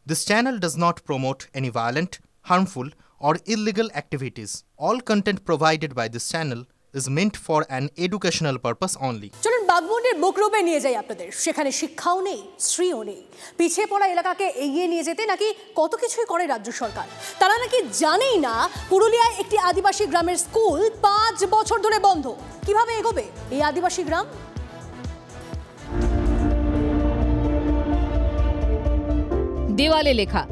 This channel does not promote any violent, harmful, or illegal activities. All content provided by this channel is meant for an educational purpose only. চলুন বাগমুন্ডির বুকরুমে নিয়ে যাই আপনাদের। সেখানে শিক্ষাও নেই, শ্রীও নেই। পিছিয়ে পড়া এলাকাকে এগিয়ে নিয়ে যেতে নাকি কত কিছুই করে রাজ্য সরকার। তারা নাকি জানেই না পুরুলিয়ায় একটি আদিবাসী গ্রামের স্কুল 5 বছর ধরে বন্ধ। কিভাবে এগোবে এই আদিবাসী গ্রাম? দেওয়ালে লেখা,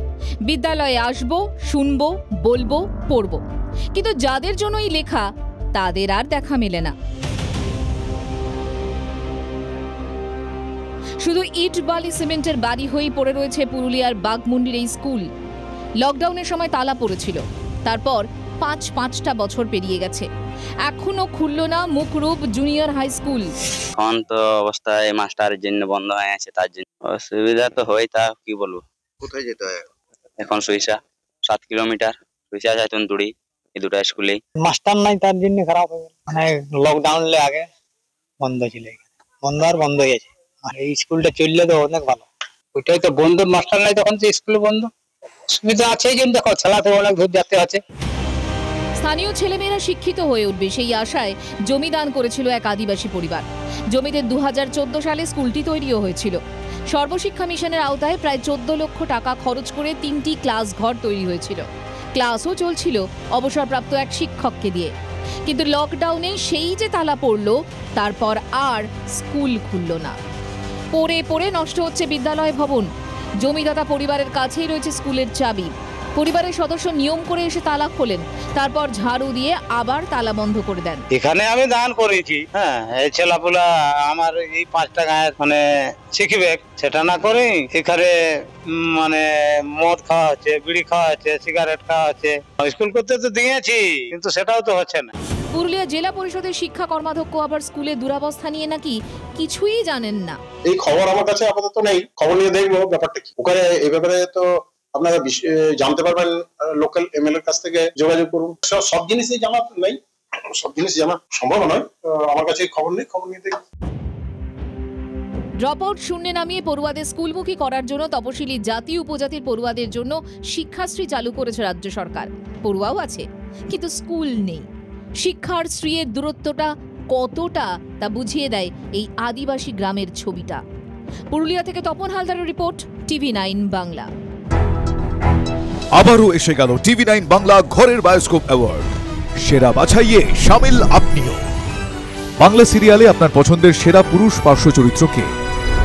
বিদ্যালয়ে আসবো, শুনবো, বলবো, পড়বো। কিন্তু যাদের জন্য এই লেখা তাদের আর দেখা মেলে না। শুধু ইট বালি সিমেন্টের বাড়ি হয়েই পড়ে রয়েছে পুরুলিয়ার বাগমুন্ডির এই স্কুল। লকডাউনের সময় তালা পড়েছিল, তারপর 5টা বছর পেরিয়ে গেছে, এখনো খুলল না মুখরূপ জুনিয়র হাই স্কুল। এখন তো অবস্থায় মাস্টারের জন্য বন্ধ হয়ে আছে, তার জন্য অসুবিধা তো হয়। তা কি বলবো, কোথায় যেতে হয় এখন সরিষা 7 কিলোমিটার, সরিষা যাইতুন দুড়ি, এই দুটা স্কুলে মাস্টার নাই, তার জন্য খারাপ হয়ে গেল। মানে লকডাউন আগে বন্ধ ছিল, বন্ধ আর বন্ধ হয়ে গেছে। আর এই স্কুলটা চললে তো অনেক ভালো। ওইটাই তো বন্ধ, মাস্টার নাই তখন তো স্কুল বন্ধ। সুবিধা আছে, এই জন্য দেখো ছেলাতে অনেক দূর যেতে আছে। স্থানীয় ছেলেমেয়েরা শিক্ষিত হয়ে উঠবে সেই আশায় জমি দান করেছিল এক আদিবাসী পরিবার। জমিতে 2014 সালে স্কুলটি তৈরিও হয়েছিল। সর্বশিক্ষা মিশনের আওতায় প্রায় 14 লক্ষ টাকা খরচ করে 3টি ক্লাস ঘর তৈরি হয়েছিল। ক্লাসও চলছিল অবসরপ্রাপ্ত এক শিক্ষককে দিয়ে। কিন্তু লকডাউনে সেই যে তালা পড়ল, তারপর আর স্কুল খুলল না। পড়ে পড়ে নষ্ট হচ্ছে বিদ্যালয় ভবন। জমিদাতা পরিবারের কাছেই রয়েছে স্কুলের চাবি। পরিবারের সদস্য নিয়ম করে এসে তালা খোলেন, তারপর ঝাড়ু দিয়ে আবার তালা বন্ধ করে দেন। এখানে আমি দান করেছি, হ্যাঁ, এই ছেলাপুলা আমার এই 5 টাকায় মানে শিখবে, সেটা না করে এখানে মানে মদ খাওয়া হচ্ছে, বিড়ি খাওয়া হচ্ছে, সিগারেট খাওয়া হচ্ছে। স্কুল করতে তো দিয়েছি, কিন্তু সেটাও তো হচ্ছে না। পুরুলিয়া জেলা পরিষদের শিক্ষা কর্মাধ্যক্ষ আবার স্কুলের দুরবস্থা নিয়ে নাকি কিছুই জানেন না। এই খবর আমার কাছে আপাতত নেই, খবর নিয়ে দেখবো ব্যাপারটা কি। ওখানে এই ব্যাপারে তো আপনারা জানতে পারবেন, লোকাল এমএলএ এর কাছ থেকে যোগাযোগ করুন। সব জিনিসই জানা নেই, সব জিনিস জানা সম্ভব নয়। আমার কাছে খবর নেই, খবর নিয়ে দেখবো। ড্রপ আউট শূন্যে নামিয়ে পড়ুয়াদের স্কুলমুখী করার জন্য তপশিলি জাতি উপজাতির পড়ুয়াদের জন্য শিক্ষাশ্রী চালু করেছে রাজ্য সরকার। পড়ুয়াও আছে, কিন্তু স্কুল নেই। শিক্ষার শ্রীয়ের দূরত্বটা কতটা তা বুঝিয়ে দেয় এই আদিবাসী গ্রামের ছবিটা। পুরুলিয়া থেকে তপন হালদারের রিপোর্ট, TV9 বাংলা। আবারও এসে গেল TV9 বাংলা ঘরের বায়োস্কোপ অ্যাওয়ার্ড। সেরা বাছাইয়ে শামিল আপনিও। বাংলা সিরিয়ালে আপনার পছন্দের সেরা পুরুষ পার্শ্ব চরিত্রকে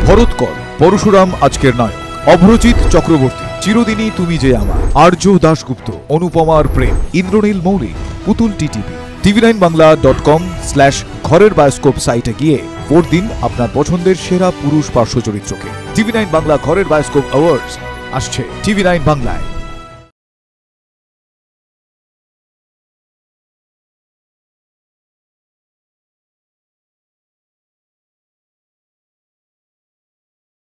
ভরতকর, পরশুরাম আজকের নায়ক, অভ্রজিৎ চক্রবর্তী, চিরদিনই তুমি যে আমার, আর্য দাশগুপ্ত, অনুপমার প্রেম, ইন্দ্রনীল মৌলিক, পুতুল টিটিভি। tv9bangla.com/ঘরের বায়োস্কোপ সাইটে গিয়ে ভোট দিন আপনার পছন্দের সেরা পুরুষ পার্শ্ব চরিত্রকে। TV9 বাংলা ঘরের বায়োস্কোপ অ্যাওয়ার্ডস আসছে TV9 বাংলায়।